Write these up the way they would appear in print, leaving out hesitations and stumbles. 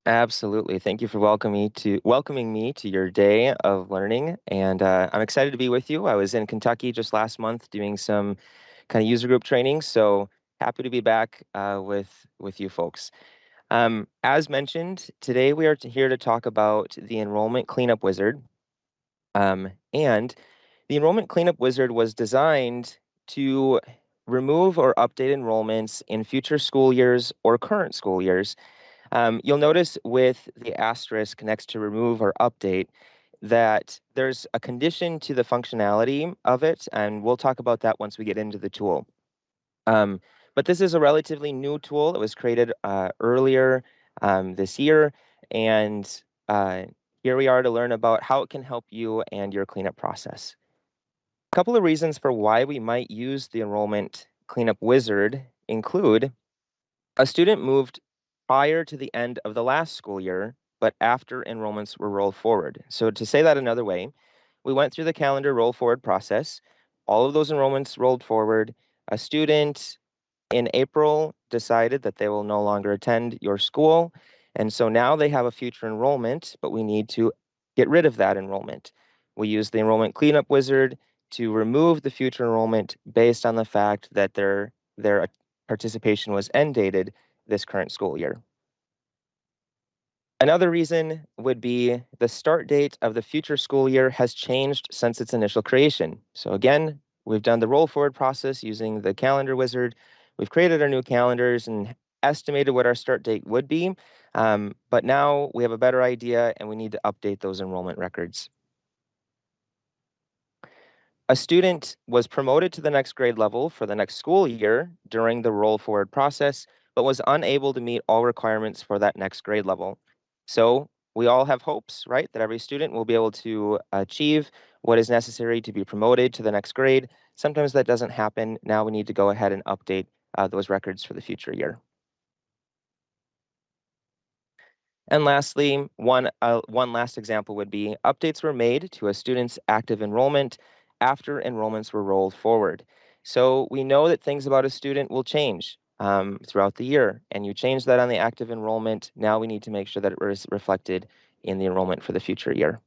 Absolutely. Thank you for welcoming me to your day of learning, and I'm excited to be with you. I was in Kentucky just last month doing some kind of user group training, so happy to be back with you folks. As mentioned, today we are here to talk about the Enrollment Cleanup Wizard, and the Enrollment Cleanup Wizard was designed to remove or update enrollments in future school years or current school years. You'll notice with the asterisk next to remove or update that there's a condition to the functionality of it, and we'll talk about that once we get into the tool. But this is a relatively new tool. It was created earlier this year, and here we are to learn about how it can help you and your cleanup process. A couple of reasons for why we might use the enrollment cleanup wizard include a student moved prior to the end of the last school year, but after enrollments were rolled forward. So to say that another way, we went through the calendar roll forward process. All of those enrollments rolled forward. A student in April decided that they will no longer attend your school. And so now they have a future enrollment, but we need to get rid of that enrollment. We use the enrollment cleanup wizard to remove the future enrollment based on the fact that their participation was end dated this current school year. Another reason would be the start date of the future school year has changed since its initial creation. So again, we've done the roll forward process using the calendar wizard. We've created our new calendars and estimated what our start date would be. But now we have a better idea and we need to update those enrollment records. A student was promoted to the next grade level for the next school year during the roll forward process, but was unable to meet all requirements for that next grade level. So we all have hopes, right, that every student will be able to achieve what is necessary to be promoted to the next grade. Sometimes that doesn't happen. Now we need to go ahead and update those records for the future year. And lastly, one last example would be updates were made to a student's active enrollment after enrollments were rolled forward. So we know that things about a student will change throughout the year, and you change that on the active enrollment. Now we need to make sure that it was reflected in the enrollment for the future year.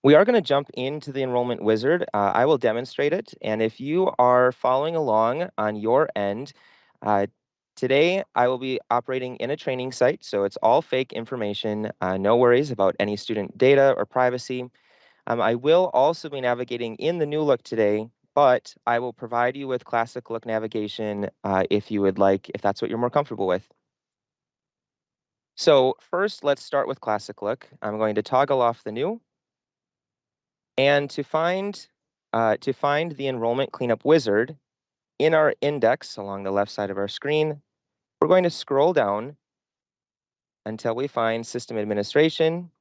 We are going to jump into the enrollment wizard. I will demonstrate it, and if you are following along on your end, uh, today I will be operating in a training site, so it's all fake information. No worries about any student data or privacy. I will also be navigating in the new look today, but I will provide you with classic look navigation if you would like, if that's what you're more comfortable with. So first, let's start with classic look. I'm going to toggle off the new. And to find the enrollment cleanup wizard in our index along the left side of our screen, we're going to scroll down until we find System Administration,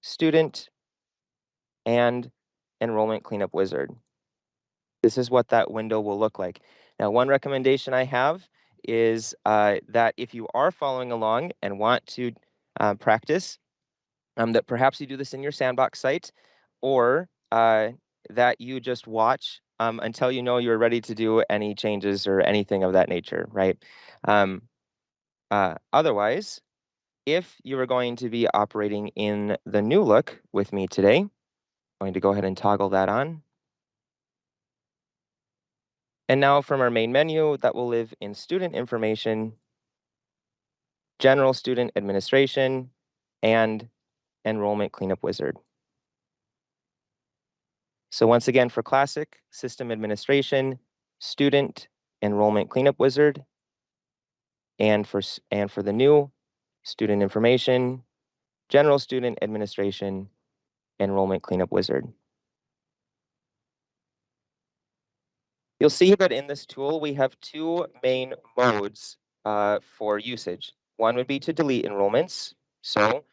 Student, and Enrollment Cleanup Wizard. This is what that window will look like. Now, one recommendation I have is that if you are following along and want to practice, that perhaps you do this in your sandbox site, or that you just watch until you know you're ready to do any changes or anything of that nature, right? Otherwise, if you are going to be operating in the new look with me today, I'm going to go ahead and toggle that on. And now from our main menu, that will live in student information, general student administration, and enrollment cleanup wizard. So once again, for classic, system administration, student, enrollment cleanup wizard, and for the new, student information, general student administration, enrollment cleanup wizard. You'll see that in this tool, we have two main modes for usage. One would be to delete enrollments. So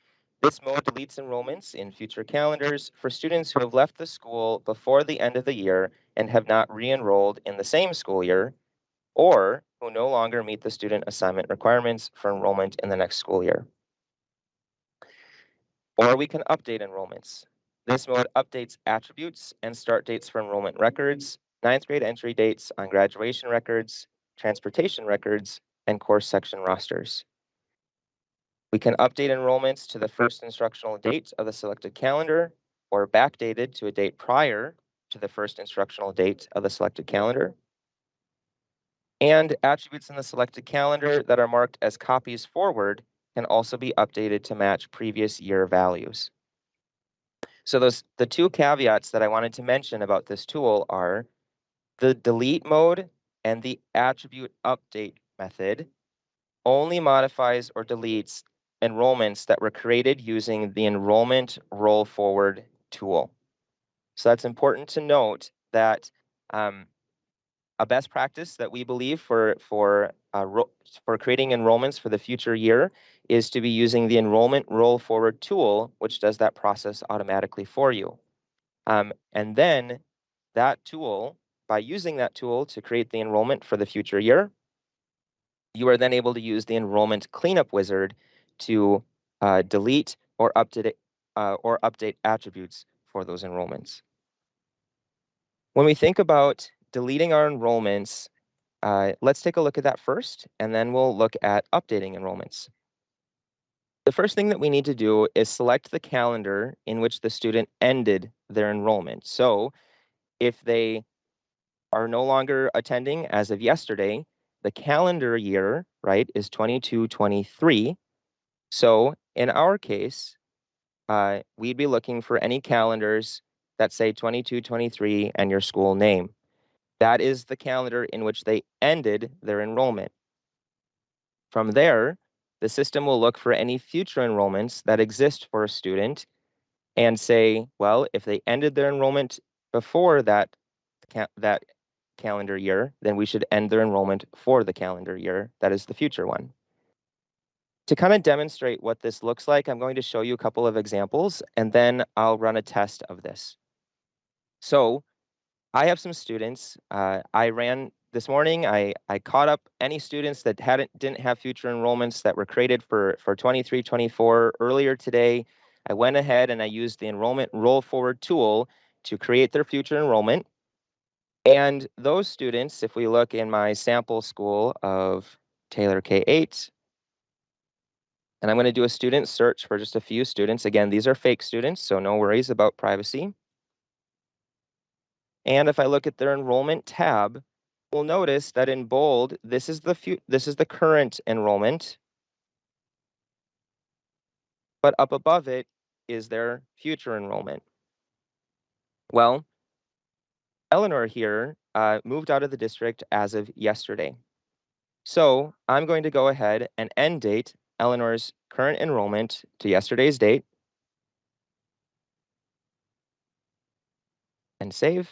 this mode deletes enrollments in future calendars for students who have left the school before the end of the year and have not re-enrolled in the same school year, or who no longer meet the student assignment requirements for enrollment in the next school year. Or we can update enrollments. This mode updates attributes and start dates for enrollment records, ninth grade entry dates on graduation records, transportation records, and course section rosters. We can update enrollments to the first instructional date of the selected calendar or backdated to a date prior to the first instructional date of the selected calendar. And attributes in the selected calendar that are marked as copies forward can also be updated to match previous year values. So the two caveats that I wanted to mention about this tool are the delete mode and the attribute update method only modifies or deletes enrollments that were created using the enrollment roll forward tool. So that's important to note that a best practice that we believe for creating enrollments for the future year is to be using the enrollment roll forward tool, which does that process automatically for you. And then that tool, by using that tool to create the enrollment for the future year, you are then able to use the enrollment cleanup wizard to delete or update attributes for those enrollments. When we think about deleting our enrollments, let's take a look at that first, and then we'll look at updating enrollments. The first thing that we need to do is select the calendar in which the student ended their enrollment. So if they are no longer attending as of yesterday, the calendar year, right, is 22-23. So in our case, we'd be looking for any calendars that say 22-23 and your school name. That is the calendar in which they ended their enrollment. From there, the system will look for any future enrollments that exist for a student and say, well, if they ended their enrollment before that calendar year, then we should end their enrollment for the calendar year. That is the future one. To kind of demonstrate what this looks like, I'm going to show you a couple of examples, and then I'll run a test of this. So I have some students. I ran this morning. I caught up any students that didn't have future enrollments that were created for 23-24 earlier today. I went ahead and I used the enrollment roll forward tool to create their future enrollment. And those students, if we look in my sample school of Taylor K-8, and I'm going to do a student search for just a few students. Again, these are fake students, so no worries about privacy. And if I look at their enrollment tab, we'll notice that in bold, this is the current enrollment, but up above it is their future enrollment. Well, Eleanor here moved out of the district as of yesterday. So I'm going to go ahead and end date Eleanor's current enrollment to yesterday's date and save.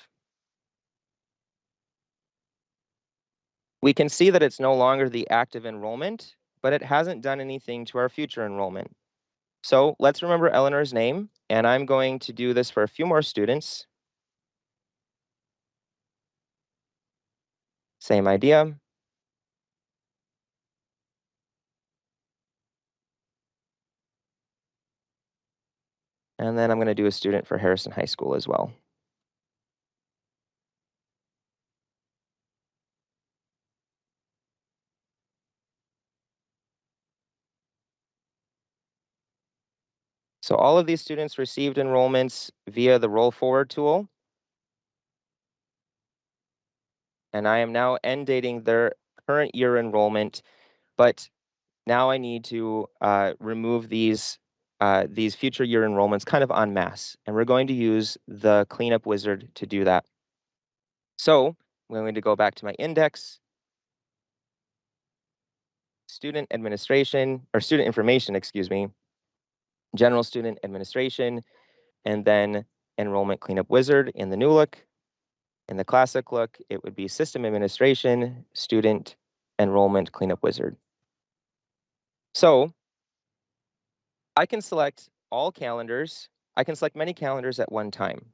We can see that it's no longer the active enrollment, but it hasn't done anything to our future enrollment. So let's remember Eleanor's name, and I'm going to do this for a few more students. Same idea. And then I'm going to do a student for Harrison High School as well. So all of these students received enrollments via the roll forward tool. And I am now end dating their current year enrollment, but now I need to remove these future year enrollments kind of en masse. And we're going to use the cleanup wizard to do that. So I'm going to go back to my index, student administration, or student information, excuse me, general student administration, and then enrollment cleanup wizard in the new look. In the classic look, it would be system administration, student enrollment cleanup wizard. So I can select all calendars. I can select many calendars at one time.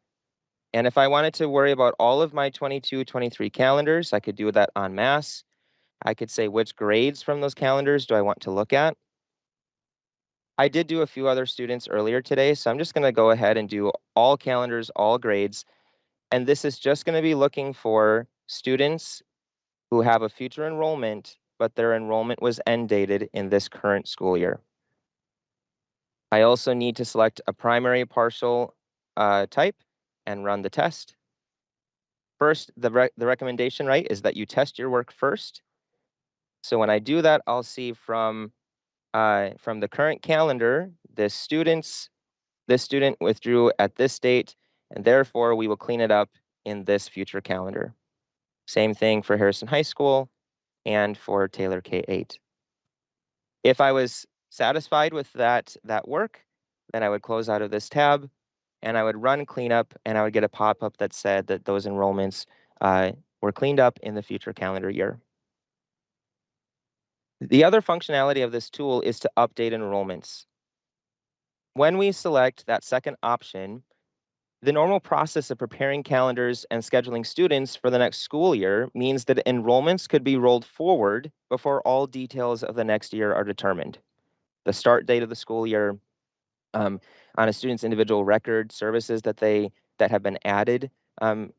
And if I wanted to worry about all of my 22-23 calendars, I could do that en masse. I could say which grades from those calendars do I want to look at. I did do a few other students earlier today, so I'm just going to go ahead and do all calendars, all grades. And this is just going to be looking for students who have a future enrollment but their enrollment was end dated in this current school year. I also need to select a primary partial type and run the test. First, the recommendation, right, is that you test your work first. So when I do that, I'll see from the current calendar, this student withdrew at this date, and therefore we will clean it up in this future calendar. Same thing for Harrison High School and for Taylor K-8. If I was satisfied with that work, then I would close out of this tab and I would run cleanup, and I would get a pop-up that said that those enrollments were cleaned up in the future calendar year. The other functionality of this tool is to update enrollments. When we select that second option, the normal process of preparing calendars and scheduling students for the next school year means that enrollments could be rolled forward before all details of the next year are determined. The start date of the school year, on a student's individual record, services that have been added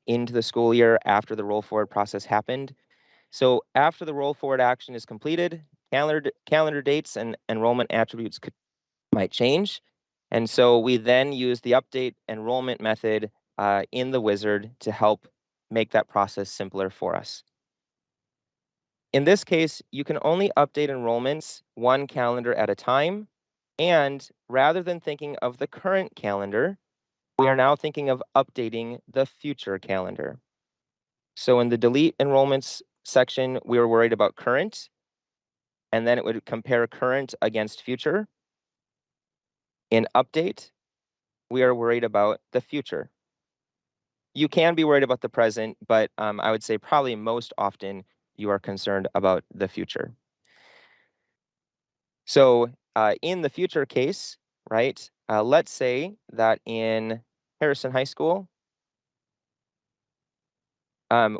into the school year after the roll forward process happened. So after the roll forward action is completed, calendar dates and enrollment attributes might change. And so we then use the update enrollment method in the wizard to help make that process simpler for us. In this case, you can only update enrollments one calendar at a time. And rather than thinking of the current calendar, we are now thinking of updating the future calendar. So in the delete enrollments section, we were worried about current, and then it would compare current against future. In update, we are worried about the future. You can be worried about the present, but I would say probably most often you are concerned about the future. So in the future case, right, let's say that in Harrison High School,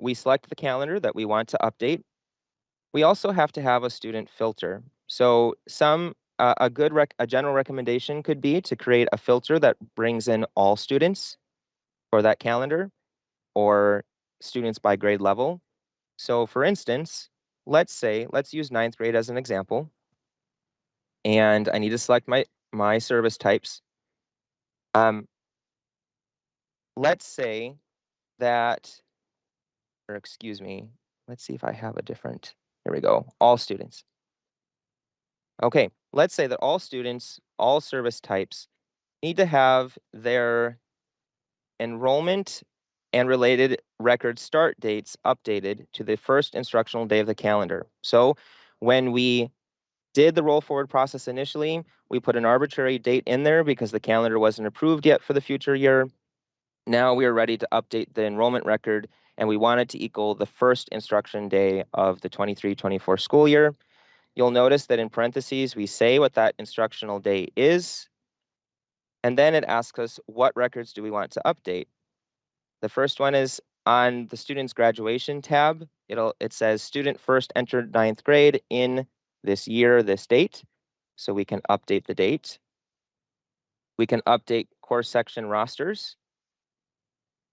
we select the calendar that we want to update. We also have to have a student filter. So a general recommendation could be to create a filter that brings in all students for that calendar, or students by grade level. So for instance, let's use 9th grade as an example. And I need to select my service types. Let's say that, or excuse me, let's see if I have a different, here we go, all students. Okay, let's say that all students, all service types, need to have their enrollment and related record start dates updated to the first instructional day of the calendar. So when we did the roll forward process initially, we put an arbitrary date in there because the calendar wasn't approved yet for the future year. Now we are ready to update the enrollment record, and we want it to equal the first instruction day of the 23-24 school year. You'll notice that in parentheses, we say what that instructional day is, and then it asks us what records do we want to update. The first one is on the student's graduation tab. It says student first entered 9th grade in this year, this date. So we can update the date. We can update course section rosters.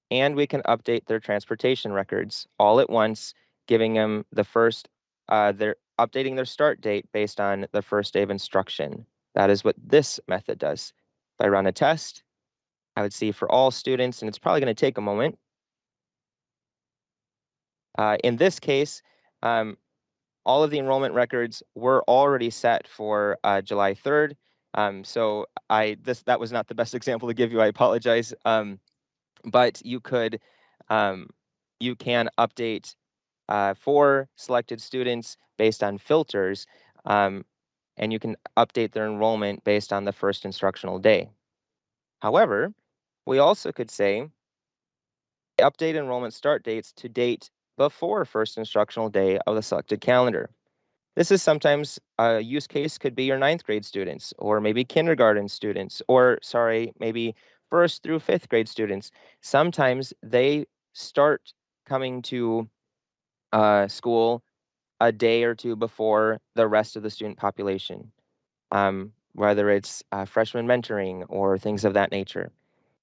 And we can update their transportation records all at once, giving them the first, they're updating their start date based on the first day of instruction. That is what this method does. If I run a test, I would see for all students, and it's probably going to take a moment. In this case, all of the enrollment records were already set for July 3rd. So that was not the best example to give you. I apologize. But you can update for selected students based on filters, and you can update their enrollment based on the first instructional day. However, we also could say update enrollment start dates to date before first instructional day of the selected calendar. This is sometimes a use case could be your 9th grade students, or maybe kindergarten students, or maybe 1st through 5th grade students. Sometimes they start coming to school a day or two before the rest of the student population, whether it's freshman mentoring or things of that nature.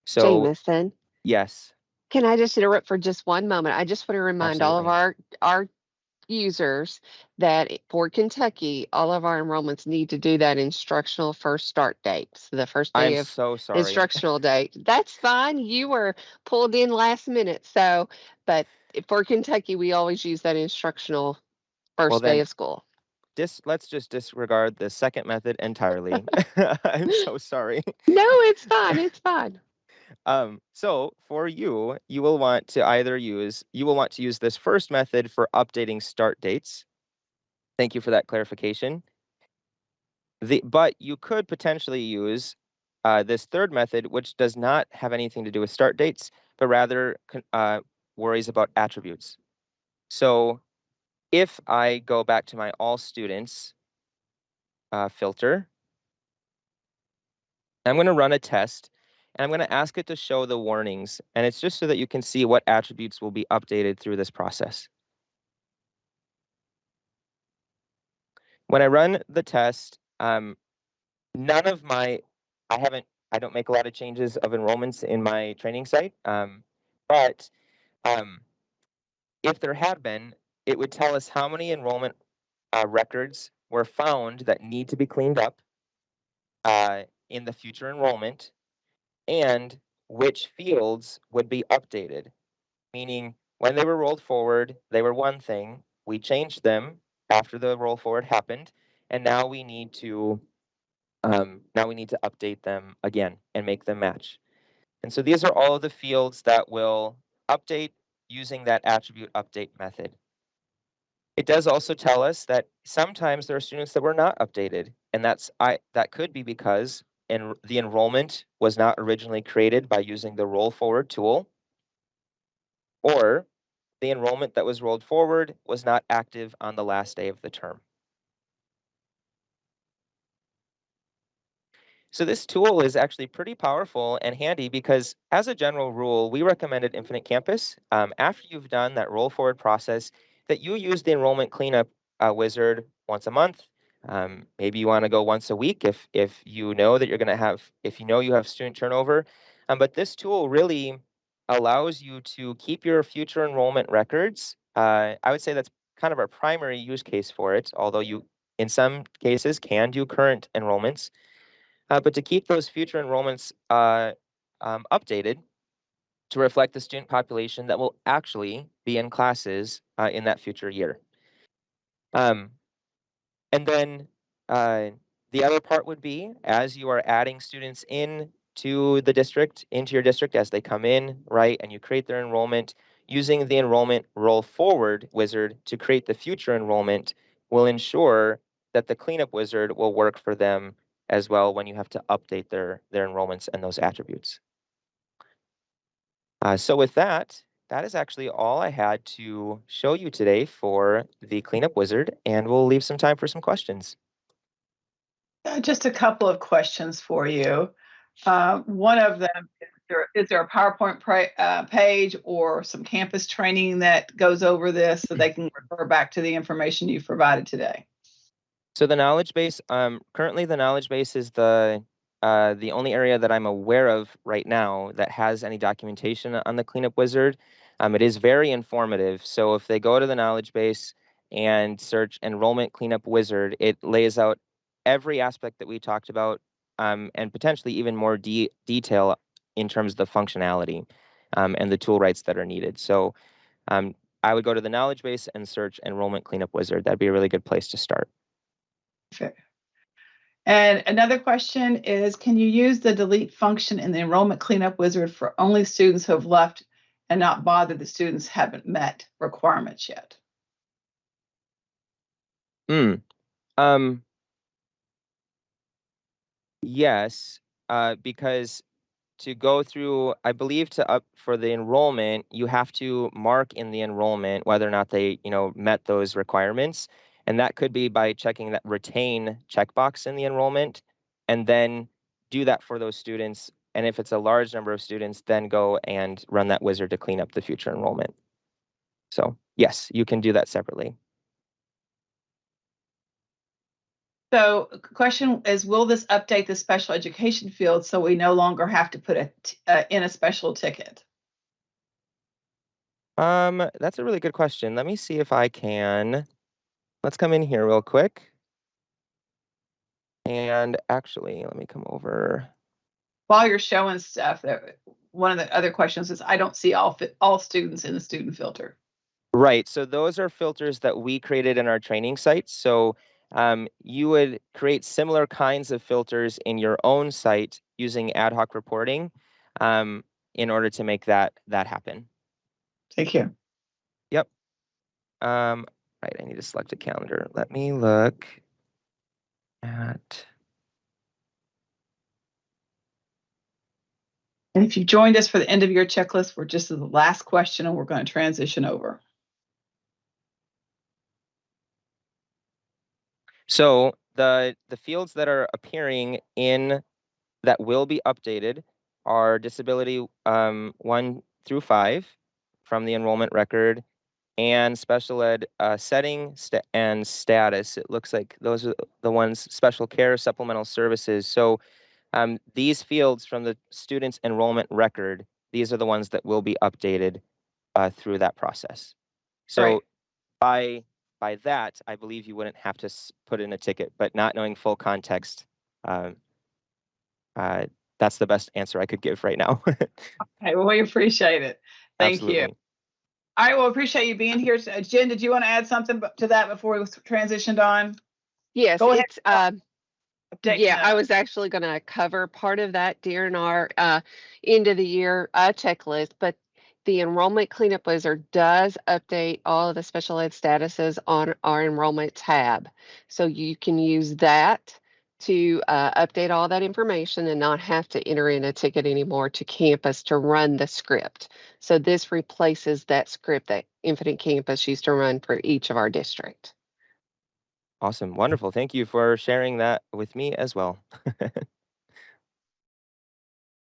So, users that for Kentucky, all of our enrollments need to do that instructional first start date. So the first I'm day of so sorry. instructional date. That's fine. You were pulled in last minute. So, but for Kentucky, we always use that instructional Well, first day then of school. let's just disregard the second method entirely. I'm so sorry. No, it's fine. It's fine. So for you, you will want to use this first method for updating start dates. Thank you for that clarification. But you could potentially use this third method, which does not have anything to do with start dates, but rather worries about attributes. So if I go back to my all students filter, I'm going to run a test, and I'm going to ask it to show the warnings. And it's just so that you can see what attributes will be updated through this process. When I run the test, none of my, I don't make a lot of changes of enrollments in my training site, but if there had been, it would tell us how many enrollment records were found that need to be cleaned up in the future enrollment, and which fields would be updated. Meaning, when they were rolled forward, they were one thing. We changed them after the roll forward happened, and now we need to update them again and make them match. And so these are all of the fields that will update using that attribute update method. It does also tell us that sometimes there are students that were not updated, and that could be because the enrollment was not originally created by using the roll forward tool, or the enrollment that was rolled forward was not active on the last day of the term. So this tool is actually pretty powerful and handy because, as a general rule, we recommend at Infinite Campus, after you've done that roll forward process, that you use the enrollment cleanup wizard once a month. Maybe you want to go once a week if you know that if you know you have student turnover. But this tool really allows you to keep your future enrollment records. I would say that's kind of our primary use case for it, although you, in some cases, can do current enrollments. But to keep those future enrollments updated to reflect the student population that will actually be in classes in that future year. And then the other part would be, as you are adding students into your district as they come in, right, and you create their enrollment, using the enrollment roll forward wizard to create the future enrollment will ensure that the cleanup wizard will work for them as well when you have to update their enrollments and those attributes. So with that is actually all I had to show you today for the cleanup wizard, and we'll leave some time for some questions. Just a couple of questions for you. One of them, is there a PowerPoint page or some campus training that goes over this so they can refer back to the information you've provided today? So the knowledge base, currently the knowledge base is the only area that I'm aware of right now that has any documentation on the cleanup wizard. It is very informative. So if they go to the knowledge base and search enrollment cleanup wizard, it lays out every aspect that we talked about, and potentially even more detail in terms of the functionality and the tool rights that are needed. So I would go to the knowledge base and search enrollment cleanup wizard. That'd be a really good place to start. And another question is, can you use the delete function in the enrollment cleanup wizard for only students who have left and not bothered the students haven't met requirements yet? Yes, because to go through, I believe for the enrollment, you have to mark in the enrollment whether or not they, met those requirements. And that could be by checking that retain checkbox in the enrollment, and then do that for those students. And if it's a large number of students, then go and run that wizard to clean up the future enrollment. So yes, you can do that separately. So question is, will this update the special education field so we no longer have to put in a special ticket? That's a really good question. Let me see if I can. Let's come in here real quick. And actually, let me come over. While you're showing stuff, one of the other questions is, I don't see all students in the student filter. Right. So those are filters that we created in our training site. So you would create similar kinds of filters in your own site using ad hoc reporting in order to make that happen. Thank you. Yep. Right. I need to select a calendar. Let me look at. And if you joined us for the end of your checklist, we're just at the last question and we're going to transition over. So the fields that are appearing in that will be updated are disability 1 through 5 from the enrollment record, and special ed setting and status. It looks like those are the ones, special care, supplemental services. So these fields from the student's enrollment record, these are the ones that will be updated through that process. So by that, I believe you wouldn't have to put in a ticket, but not knowing full context, that's the best answer I could give right now. Okay, well, we appreciate it. Thank you. Absolutely. All right, well, appreciate you being here. Jen, did you want to add something to that before we transitioned on? Yes, Go ahead. it's Yeah, I was actually going to cover part of that during our end of the year checklist, but the enrollment cleanup wizard does update all of the special ed statuses on our enrollment tab. So you can use that to update all that information and not have to enter in a ticket anymore to campus to run the script. So this replaces that script that Infinite Campus used to run for each of our district. Awesome. Wonderful. Thank you for sharing that with me as well.